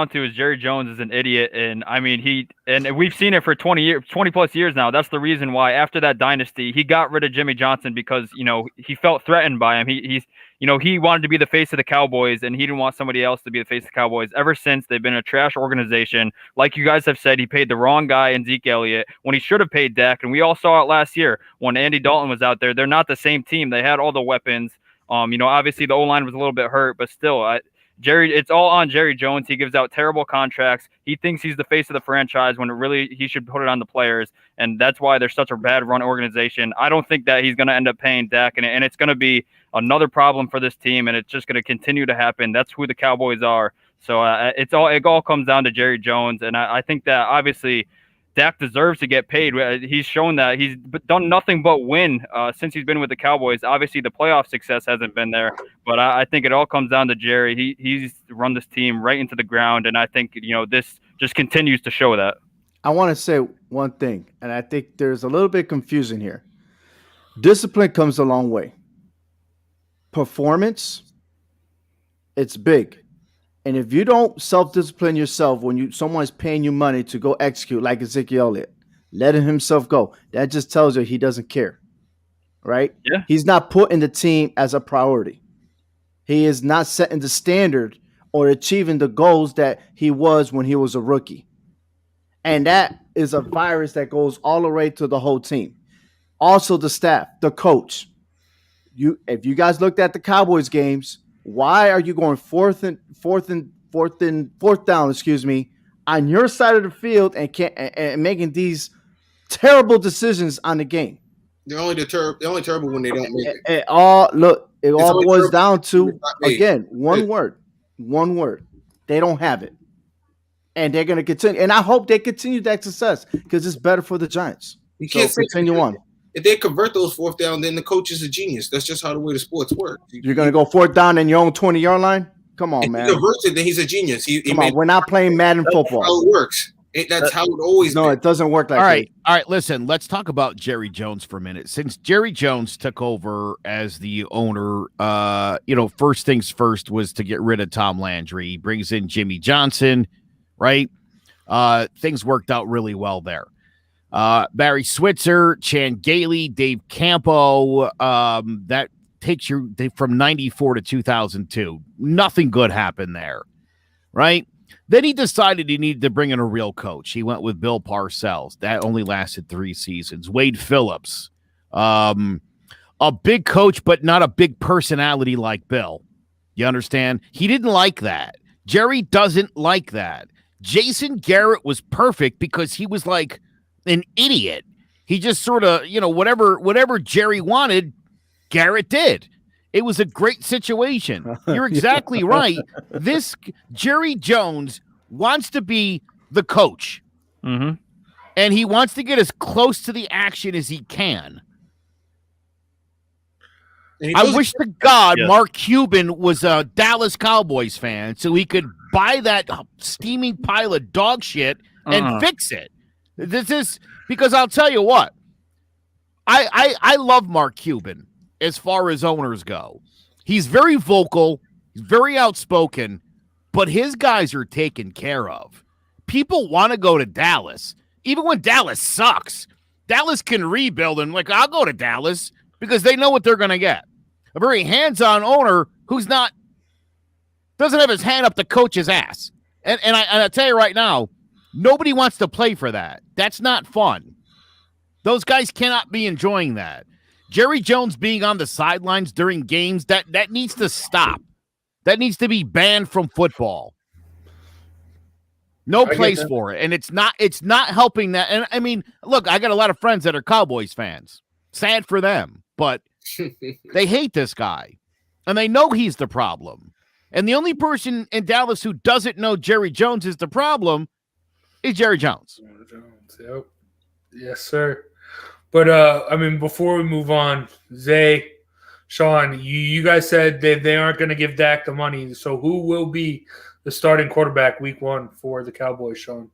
C: to is Jerry Jones is an idiot, and I mean we've seen it for 20 plus years now. That's the reason why after that dynasty he got rid of Jimmy Johnson, because he felt threatened by him. He wanted to be the face of the Cowboys, and he didn't want somebody else to be the face of the Cowboys. Ever since, they've been a trash organization. Like you guys have said, he paid the wrong guy in Zeke Elliott when he should have paid Dak, and we all saw it last year when Andy Dalton was out there. They're not the same team. They had all the weapons. Obviously the O-line was a little bit hurt, but still, it's all on Jerry Jones. He gives out terrible contracts. He thinks he's the face of the franchise when he should put it on the players, and that's why they're such a bad run organization. I don't think that he's going to end up paying Dak, and it's going to be another problem for this team, and it's just going to continue to happen. That's who the Cowboys are. So it all comes down to Jerry Jones, and I think that obviously Dak deserves to get paid. He's shown that he's done nothing but win since he's been with the Cowboys. Obviously, the playoff success hasn't been there, but I think it all comes down to Jerry. He's run this team right into the ground, and I think this just continues to show that.
D: I want to say one thing, and I think there's a little bit confusion here. Discipline comes a long way. Performance, it's big. And if you don't self-discipline yourself when someone's paying you money to go execute, like Ezekiel Elliott, letting himself go, that just tells you he doesn't care, right?
C: Yeah.
D: He's not putting the team as a priority. He is not setting the standard or achieving the goals that he was when he was a rookie. And that is a virus that goes all the way to the whole team. Also the staff, the coach. If you guys looked at the Cowboys games, why are you going fourth down, on your side of the field and making these terrible decisions on the game?
E: They're only terrible when they don't make it.
D: It all boils down to, again, one word. They don't have it. And they're going to continue. And I hope they continue that success, because it's better for the Giants.
E: You can't
D: continue on.
E: If they convert those 4th down, then the coach is a genius. That's just how the way the sports work.
D: You're going to go 4th down in your own 20-yard line? Come on, man.
E: If he converts it, then he's a genius. Come on,
D: we're not playing Madden football.
E: That's how it works. That's how it always
D: No, it doesn't work like that.
A: All right, listen, let's talk about Jerry Jones for a minute. Since Jerry Jones took over as the owner, first things first was to get rid of Tom Landry. He brings in Jimmy Johnson, right? things worked out really well there. Barry Switzer, Chan Gailey, Dave Campo, that takes you from 94 to 2002. Nothing good happened there, right? Then he decided he needed to bring in a real coach. He went with Bill Parcells. That only lasted 3 seasons. Wade Phillips, a big coach, but not a big personality like Bill. You understand? He didn't like that. Jerry doesn't like that. Jason Garrett was perfect because he was like an idiot. He just sort of, whatever Jerry wanted, Garrett did. It was a great situation. You're exactly right. This Jerry Jones wants to be the coach.
C: Mm-hmm.
A: And he wants to get as close to the action as he can. I wish to God Mark Cuban was a Dallas Cowboys fan so he could buy that steaming pile of dog shit and fix it. This is because I'll tell you what. I love Mark Cuban. As far as owners go, he's very vocal, he's very outspoken, but his guys are taken care of. People want to go to Dallas, even when Dallas sucks. Dallas can rebuild, and I'll go to Dallas because they know what they're going to get. A very hands-on owner who's doesn't have his hand up the coach's ass. And I tell you right now, nobody wants to play for that. That's not fun. Those guys cannot be enjoying that. Jerry Jones being on the sidelines during games, that needs to stop. That needs to be banned from football. No place for it. And it's not helping that. And I mean, look, I got a lot of friends that are Cowboys fans. Sad for them, but they hate this guy. And they know he's the problem. And the only person in Dallas who doesn't know Jerry Jones is the problem is Jerry Jones.
B: Yep. Yes, sir. But, before we move on, Zay, Sean, you guys said they aren't going to give Dak the money. So who will be the starting quarterback week 1 for the Cowboys, Sean?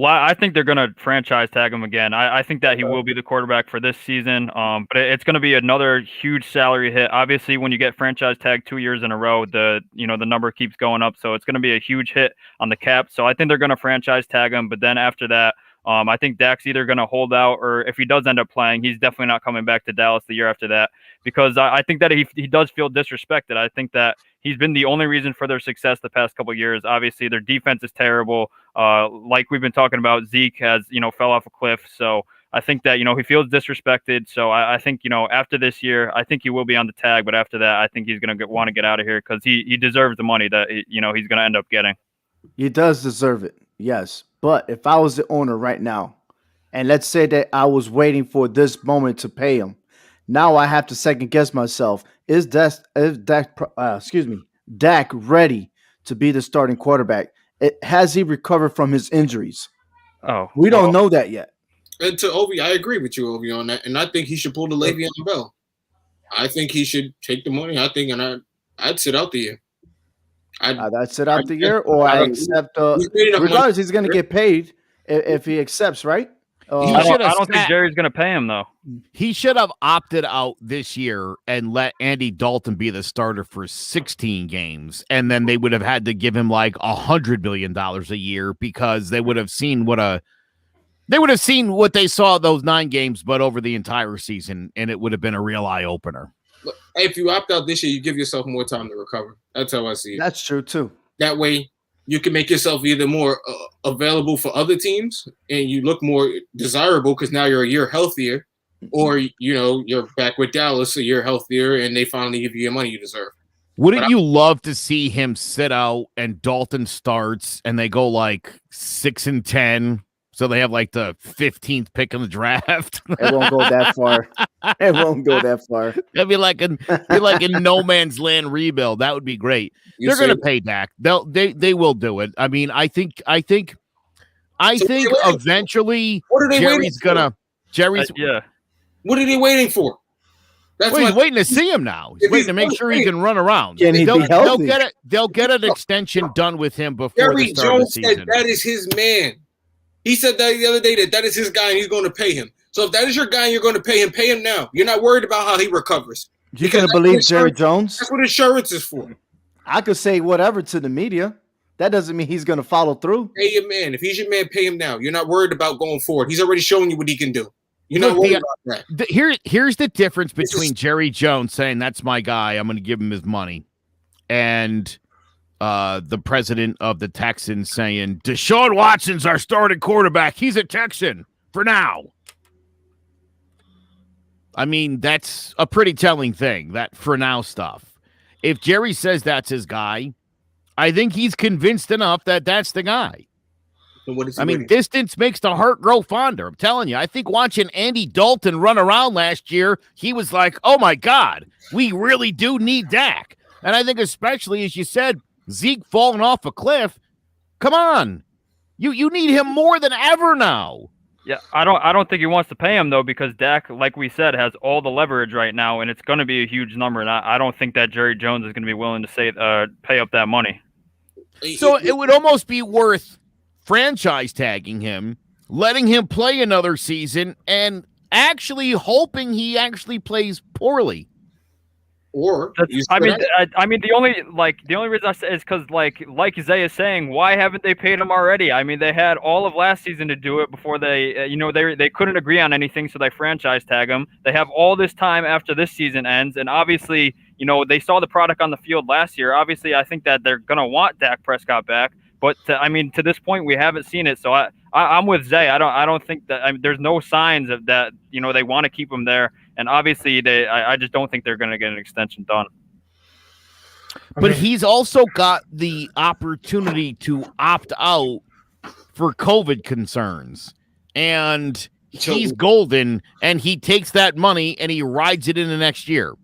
C: I think they're going to franchise tag him again. I think that he will be the quarterback for this season. But it's going to be another huge salary hit. Obviously, when you get franchise tagged 2 years in a row, the number keeps going up. So it's going to be a huge hit on the cap. So I think they're going to franchise tag him. But then after that, I think Dak's either going to hold out, or if he does end up playing, he's definitely not coming back to Dallas the year after that, because I think that he does feel disrespected. I think that he's been the only reason for their success the past couple of years. Obviously, their defense is terrible. Like we've been talking about, Zeke has, fell off a cliff. So I think that, he feels disrespected. So I think, after this year, I think he will be on the tag. But after that, I think he's going to want to get out of here because he deserves the money that, he's going to end up getting.
D: He does deserve it. Yes. But if I was the owner right now, and let's say that I was waiting for this moment to pay him, now I have to second guess myself. Is Dak ready to be the starting quarterback? Has he recovered from his injuries? We don't know that yet.
E: And to Obi, I agree with you, Obi, on that. And I think he should pull the Le'Veon Bell. I think he should take the money. I'd sit out the year.
D: I'd sit out the year, or I accept. Regardless, he's going to get paid if he accepts, right?
C: I don't think Jerry's going to pay him, though.
A: He should have opted out this year and let Andy Dalton be the starter for 16 games, and then they would have had to give him like $100 million a year because they would have seen what they saw those 9 games, but over the entire season, and it would have been a real eye opener.
E: Look, if you opt out this year, you give yourself more time to recover. That's how I see it.
D: That's true too.
E: That way, you can make yourself either more available for other teams, and you look more desirable because now you're a year healthier, or you're back with Dallas a year healthier, and they finally give you your money you deserve.
A: Wouldn't you love to see him sit out and Dalton starts and they go like 6-10? So they have like the 15th pick in the draft.
D: It won't go that far. It won't go that far.
A: It'd be like in no man's land rebuild. That would be great. They're going to pay Dak. They will do it. I mean, I think eventually Jerry's gonna.
C: Yeah.
E: What are they waiting for?
A: He's waiting to see him now. He's waiting to make sure he can run around.
D: They'll
A: get an extension done with him before
E: Jerry
A: the start of the
E: Jones
A: season.
E: said that is his man. He said that the other day that is his guy and he's going to pay him. So if that is your guy and you're going to pay him now. You're not worried about how he recovers.
D: You're going to believe Jerry Jones?
E: That's what insurance is for.
D: I could say whatever to the media, that doesn't mean he's going to follow through.
E: Pay your man. If he's your man, pay him now. You're not worried about going forward. He's already showing you what he can do. You're not worried about that.
A: Here's the difference between Jerry Jones saying that's my guy, I'm going to give him his money, and the president of the Texans saying Deshaun Watson's our starting quarterback. He's a Texan for now. I mean, that's a pretty telling thing, that for now stuff. If Jerry says that's his guy, I think he's convinced enough that that's the guy.
E: I
A: mean, distance makes the heart grow fonder. I'm telling you. I think watching Andy Dalton run around last year, he was like, oh, my God, we really do need Dak. And I think especially, as you said, Zeke falling off a cliff. Come on. You need him more than ever now.
C: Yeah, I don't think he wants to pay him, though, because Dak, like we said, has all the leverage right now, and it's going to be a huge number. And I don't think that Jerry Jones is going to be willing to pay up that money.
A: So it would almost be worth franchise tagging him, letting him play another season, and actually hoping he actually plays poorly.
E: Or
C: I mean, the only reason I say is because like Zay is saying, why haven't they paid him already? I mean, they had all of last season to do it before they couldn't agree on anything, so they franchise tag him. They have all this time after this season ends, and obviously, they saw the product on the field last year. Obviously, I think that they're gonna want Dak Prescott back, but to this point, we haven't seen it. So I'm with Zay. I don't think that there's no signs of that. They want to keep him there. And obviously, I just don't think they're going to get an extension done.
A: But he's also got the opportunity to opt out for COVID concerns. And he's golden, and he takes that money and he rides it in the next year.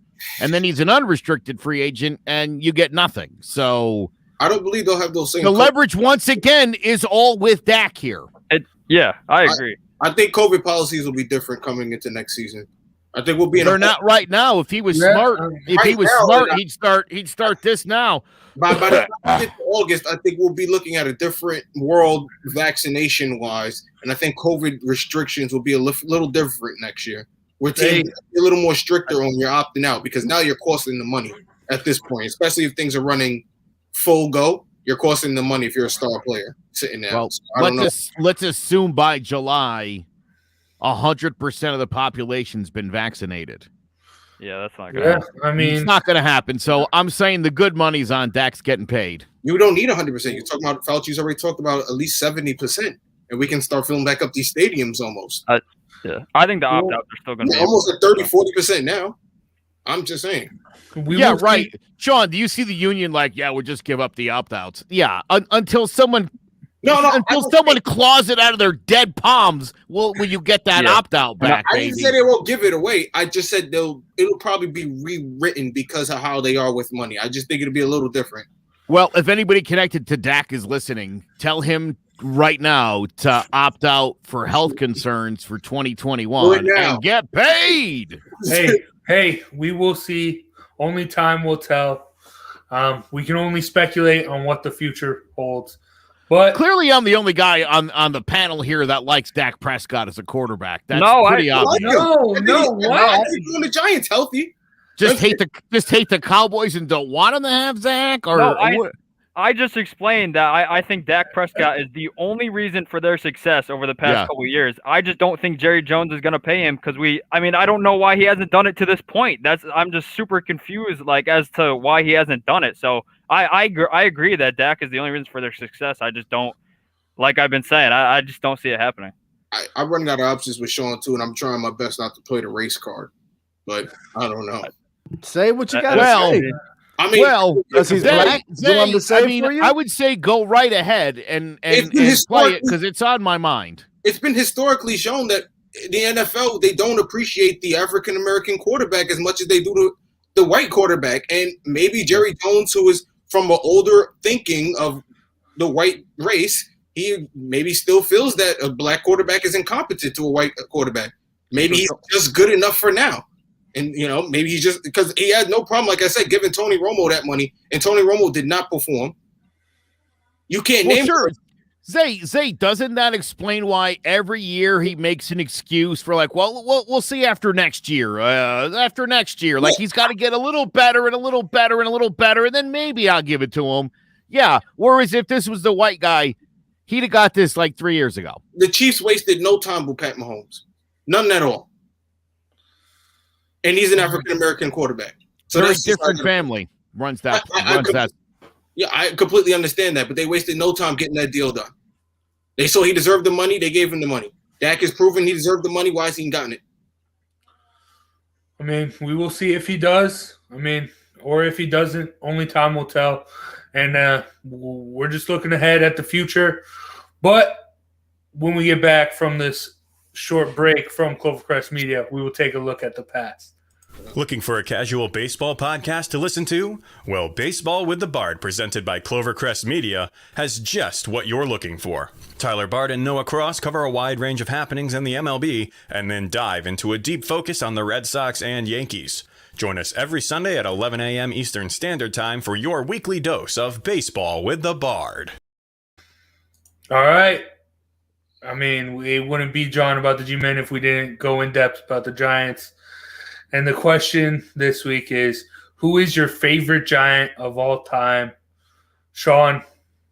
A: And then he's an unrestricted free agent, and you get nothing. So
E: I don't believe they'll have those same.
A: The leverage, once again, is all with Dak here.
C: I agree.
E: I think COVID policies will be different coming into next season. I think we'll be.
A: They're not right now. If he was smart, he'd start this now.
E: By the time we get to August, I think we'll be looking at a different world vaccination wise, and I think COVID restrictions will be a little different next year. We're taking a little more stricter on your opting out because now you're costing the money at this point, especially if things are running full go. You're costing the money if you're a star player sitting there.
A: Well,
E: so
A: let's assume by July, 100% of the population's been vaccinated.
C: Yeah, that's not gonna happen.
B: I mean,
A: it's not gonna happen. So I'm saying the good money's on Dak's getting paid.
E: You don't need 100%. You're talking about Fauci's already talked about at least 70%, and we can start filling back up these stadiums almost.
C: Yeah, I think the opt-outs are still going to be
E: almost at 30-40% now. I'm just saying.
A: Right. Sean, do you see the union we'll just give up the opt-outs? Yeah, until someone someone claws it out of their dead palms, will you get that opt-out back,
E: I didn't say they won't give it away. I just said it'll probably be rewritten because of how they are with money. I just think it'll be a little different.
A: Well, if anybody connected to Dak is listening, tell him right now to opt out for health concerns for 2021 and get paid.
B: Hey, we will see. Only time will tell. We can only speculate on what the future holds. But
A: clearly, I'm the only guy on the panel here that likes Dak Prescott as a quarterback. That's pretty obvious.
B: What?
E: Doing the Giants healthy.
A: Just hate the Cowboys and don't want them to have Zach?
C: I just explained that I think Dak Prescott is the only reason for their success over the past couple of years. I just don't think Jerry Jones is going to pay him because I don't know why he hasn't done it to this point. I'm just super confused as to why he hasn't done it. So I agree that Dak is the only reason for their success. I just don't, like I've been saying, I just don't see it happening.
E: I run out of options with Sean too, and I'm trying my best not to play the race card, but I don't know.
D: Say what you got to say.
E: I mean,
D: because he's black.
A: I would say go right ahead and play it because it's on my mind.
E: It's been historically shown that the NFL, they don't appreciate the African American quarterback as much as they do the white quarterback. And maybe Jerry Jones, who is from an older thinking of the white race, he maybe still feels that a black quarterback is incompetent to a white quarterback. Maybe he's just good enough for now. And, maybe he just – because he had no problem, like I said, giving Tony Romo that money, and Tony Romo did not perform. You can't name
A: sure. Zay, doesn't that explain why every year he makes an excuse for we'll see after next year. He's got to get a little better and a little better and a little better, and then maybe I'll give it to him. Yeah. Whereas if this was the white guy, he'd have got this like 3 years ago.
E: The Chiefs wasted no time with Pat Mahomes. None at all. And he's an African-American quarterback. So
A: Very
E: that's
A: different family runs that.
E: Yeah, I completely understand that, but they wasted no time getting that deal done. They saw he deserved the money. They gave him the money. Dak has proven he deserved the money. Why has he gotten it?
B: I mean, we will see if he does. I mean, or if he doesn't, only time will tell. And we're just looking ahead at the future. But when we get back from this short break from Clovercrest Media, we will take a look at the past.
F: Looking for a casual baseball podcast to listen to? Well, Baseball with the Bard, presented by Clovercrest Media, has just what you're looking for. Tyler Bard and Noah Cross cover a wide range of happenings in the MLB and then dive into a deep focus on the Red Sox and Yankees. Join us every Sunday at 11 a.m. Eastern Standard Time for your weekly dose of Baseball with the Bard.
B: All right. I mean, it wouldn't be John about the G-Men if we didn't go in depth about the Giants. And the question this week is, who is your favorite Giant of all time? Sean,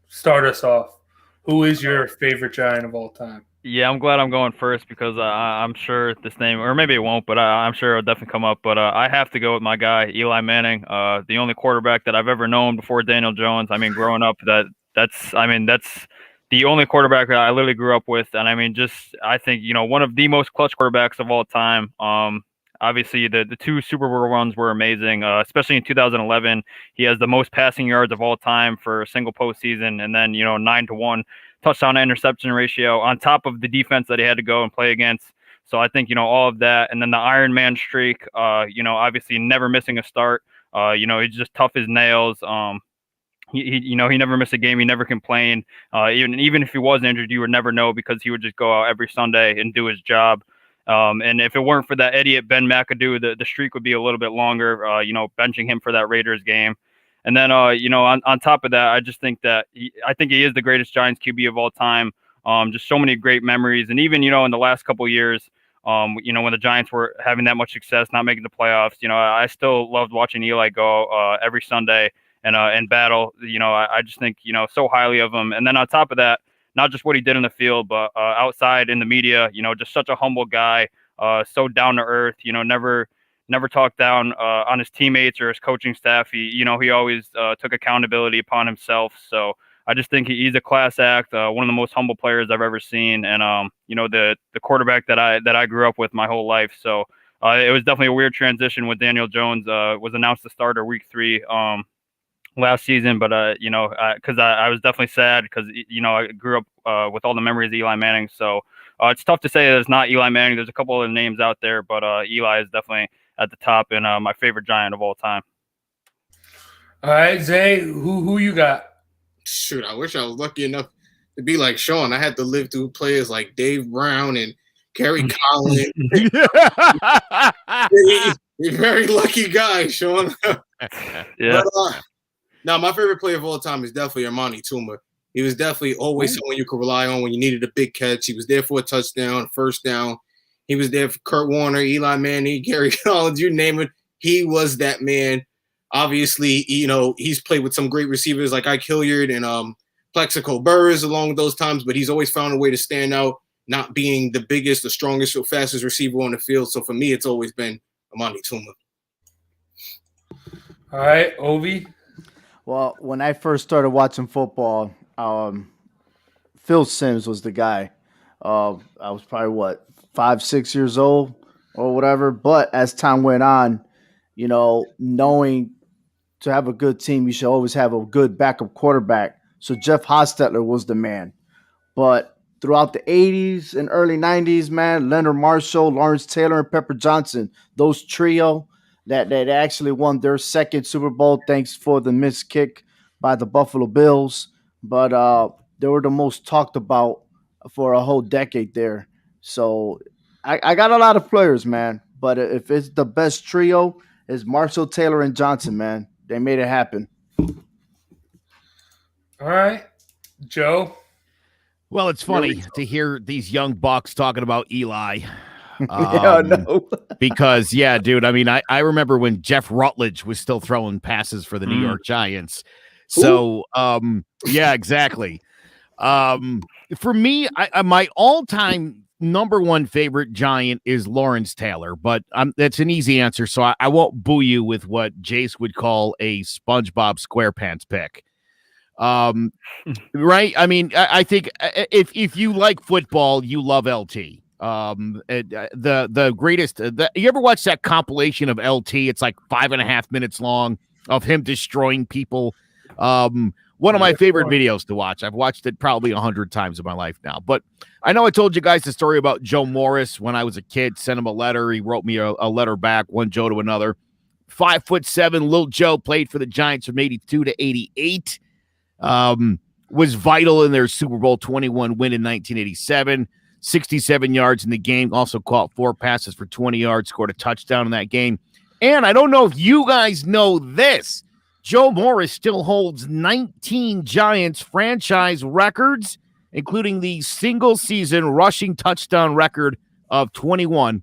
B: start us off. Who is your favorite Giant of all time?
C: Yeah, I'm glad I'm going first because I'm sure this name, or maybe it won't, but I'm sure it'll definitely come up. But I have to go with my guy, Eli Manning, the only quarterback that I've ever known before Daniel Jones. I mean, growing up, that's the only quarterback that I literally grew up with. And I mean, I think, one of the most clutch quarterbacks of all time. Obviously, the two Super Bowl runs were amazing, especially in 2011. He has the most passing yards of all time for a single postseason, and then 9-1 touchdown to interception ratio on top of the defense that he had to go and play against. So I think all of that, and then the Iron Man streak. Obviously never missing a start. He's just tough as nails. He never missed a game. He never complained. Even if he was injured, you would never know because he would just go out every Sunday and do his job. And if it weren't for that idiot Ben McAdoo, the streak would be a little bit longer, benching him for that Raiders game. And then, on top of that, I just think that I think he is the greatest Giants QB of all time. Just so many great memories. And even, in the last couple of years, when the Giants were having that much success, not making the playoffs, I still loved watching Eli go every Sunday and battle. I just think, so highly of him. And then on top of that, not just what he did in the field, but outside in the media, just such a humble guy, so down to earth, never talked down on his teammates or his coaching staff. He always took accountability upon himself. So I just think he's a class act, one of the most humble players I've ever seen. And, the quarterback that I grew up with my whole life. So it was definitely a weird transition when Daniel Jones was announced the starter week 3. Last season, but because I was definitely sad because I grew up with all the memories of Eli Manning. So it's tough to say that it's not Eli Manning. There's a couple other names out there, but Eli is definitely at the top and my favorite Giant of all time.
B: All right, Zay, who you got?
E: Shoot, I wish I was lucky enough to be like Sean. I had to live through players like Dave Brown and Kerry Collins. You're a very lucky guy, Sean.
C: Yeah.
E: But, now, my favorite player of all time is definitely Amani Toomer. He was definitely always someone you could rely on when you needed a big catch. He was there for a touchdown, first down. He was there for Kurt Warner, Eli Manning, Gary Collins, you name it. He was that man. Obviously, he's played with some great receivers like Ike Hilliard and Plexico Burress along those times, but he's always found a way to stand out, not being the biggest, the strongest, or fastest receiver on the field. So for me, it's always been Amani Toomer.
B: All right, Ovi.
D: Well, when I first started watching football, Phil Simms was the guy. I was probably 5, 6 years old or whatever. But as time went on, knowing to have a good team, you should always have a good backup quarterback. So Jeff Hostetler was the man. But throughout the 80s and early 90s, man, Leonard Marshall, Lawrence Taylor, and Pepper Johnson, those trio that actually won their second Super Bowl thanks for the missed kick by the Buffalo Bills. But they were the most talked about for a whole decade there. So I got a lot of players, man. But if it's the best trio, it's Marshall, Taylor, and Johnson, man. They made it happen.
B: All right, Joe.
A: Well, it's funny to hear these young bucks talking about Eli.
D: No.
A: Because, yeah, dude, I mean, I remember when Jeff Rutledge was still throwing passes for the New York Giants. So, yeah, exactly. For me, my all-time number one favorite Giant is Lawrence Taylor, but that's an easy answer, so I won't boo you with what Jace would call a SpongeBob SquarePants pick. Right? I mean, I think if you like football, you love LT. The greatest. You ever watch that compilation of LT? It's like 5.5 minutes long of him destroying people. One of my favorite videos to watch. I've watched it probably 100 times in my life now. But I know I told you guys the story about Joe Morris when I was a kid. Sent him a letter. He wrote me a letter back, one Joe to another. 5'7", little Joe, played for the Giants from 82 to 88. Was vital in their Super Bowl 21 win in 1987. 67 yards in the game. Also caught 4 passes for 20 yards. Scored a touchdown in that game. And I don't know if you guys know this. Joe Morris still holds 19 Giants franchise records, including the single-season rushing touchdown record of 21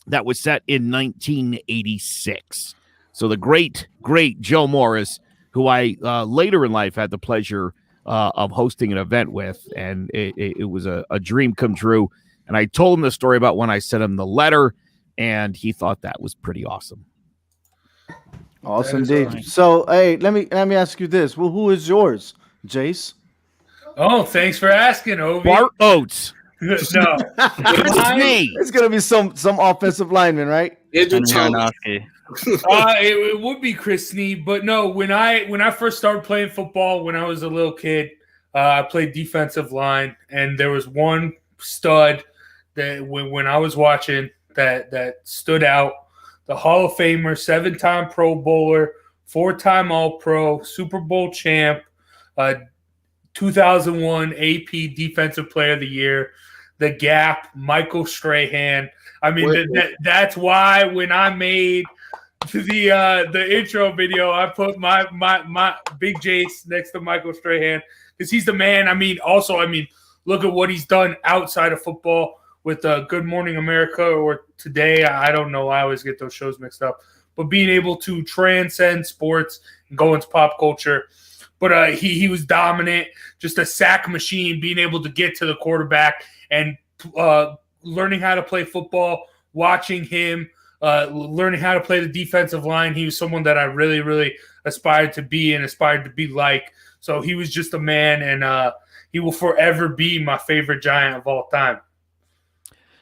A: that was set in 1986. So the great, great Joe Morris, who I later in life had the pleasure of hosting an event with, and it was a dream come true. And I told him the story about when I sent him the letter, and he thought that was pretty awesome.
D: Awesome, Dave. So, hey, let me ask you this. Well, who is yours, Jace?
B: Oh, thanks for asking, Obi.
A: Bart Oates.
B: No.
D: It's gonna be some offensive lineman, right?
C: Heineke.
B: It would be Chris Snead, but no. When I first started playing football, when I was a little kid, I played defensive line, and there was one stud that when I was watching that stood out. The Hall of Famer, 7-time Pro Bowler, 4-time All-Pro, Super Bowl champ, 2001 AP Defensive Player of the Year, the Gap, Michael Strahan. I mean, that's why when I made the intro video, I put my Big Jace next to Michael Strahan because he's the man. I mean, look at what he's done outside of football with Good Morning America or Today. I don't know. I always get those shows mixed up. But being able to transcend sports and go into pop culture. But he was dominant, just a sack machine, being able to get to the quarterback and learning how to play football, watching him, learning how to play the defensive line. He was someone that I really, really aspired to be and aspired to be like. So he was just a man, and he will forever be my favorite Giant of all time.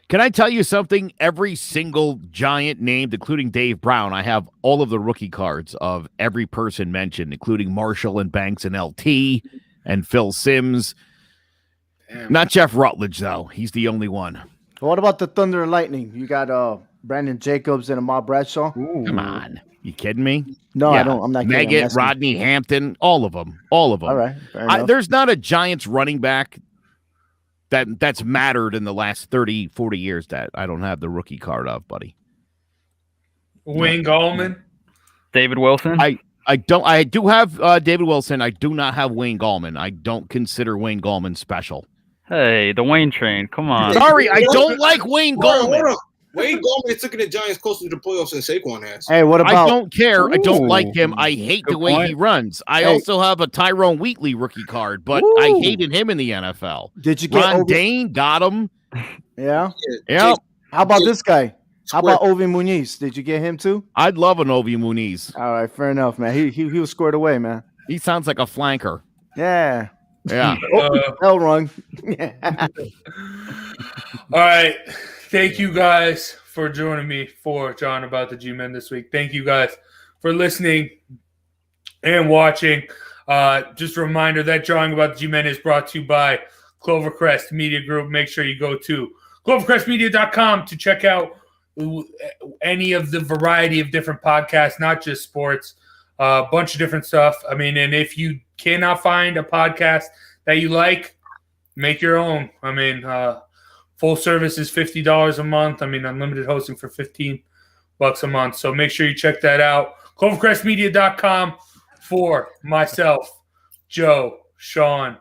A: Can I tell you something? Every single Giant named, including Dave Brown, I have all of the rookie cards of every person mentioned, including Marshall and Banks and LT and Phil Simms. Damn. Not Jeff Rutledge, though. He's the only one.
D: What about the Thunder and Lightning? You got Brandon Jacobs and Ahmad Bradshaw?
A: Ooh. Come on. You kidding me?
D: No, yeah. I don't. I'm not kidding.
A: Meggett, Rodney Hampton, all of them. All of them.
D: All right.
A: There's not a Giants running back that's mattered in the last 30, 40 years that I don't have the rookie card of, buddy.
B: Wayne Gallman?
C: David Wilson?
A: I do have David Wilson. I do not have Wayne Gallman. I don't consider Wayne Gallman special.
C: Hey, the Wayne train. Come on.
A: Sorry, I don't like Wayne Gallman.
E: Wayne Gallman took the Giants closer to the playoffs than Saquon has.
D: Hey, what about?
A: I don't care. Ooh. I don't like him. I hate the way he runs. I also have a Tyrone Wheatley rookie card, but I hated him in the NFL.
D: Did you get
A: Ron Dane? Got him.
D: Yeah.
A: Yeah.
D: How about this guy? How about Ovi Muniz? Did you get him too?
A: I'd love an Ovi Muniz.
D: All right, fair enough, man. He was squared away, man.
A: He sounds like a flanker.
D: Yeah.
A: Yeah.
D: Hell rung.
B: All right. Thank you guys for joining me for John About the G-Men this week. Thank you guys for listening and watching. Just a reminder that Drawing About the G-Men is brought to you by Clovercrest Media Group. Make sure you go to clovercrestmedia.com to check out any of the variety of different podcasts, not just sports, a bunch of different stuff. I mean, and if you cannot find a podcast that you like, make your own. I mean, full service is $50 a month. I mean, unlimited hosting for $15 a month. So make sure you check that out. ClovercrestMedia.com for myself, Joe, Sean,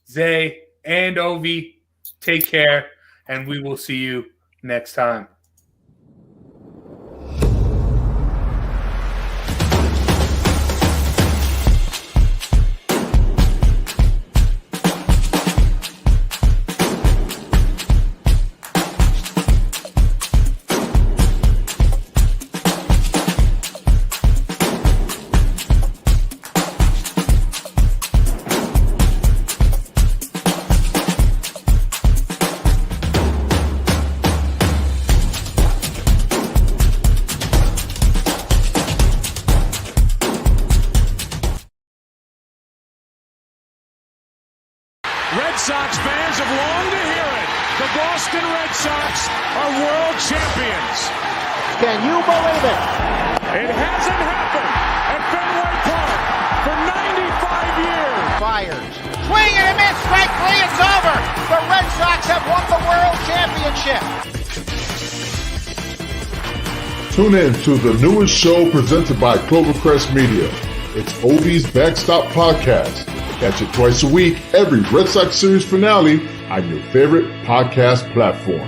B: Zay, and Ovi. Take care, and we will see you next time.
G: Red Sox fans have longed to hear it. The Boston Red Sox are world champions.
H: Can you believe it?
G: It hasn't happened at Fenway Park for 95 years.
H: Fires. Swing and a miss. Strike three. It's over. The Red Sox have won the world championship.
I: Tune in to the newest show presented by Clovercrest Media. It's Obi's Backstop Podcast. Catch it twice a week, every Red Sox series finale on your favorite podcast platform.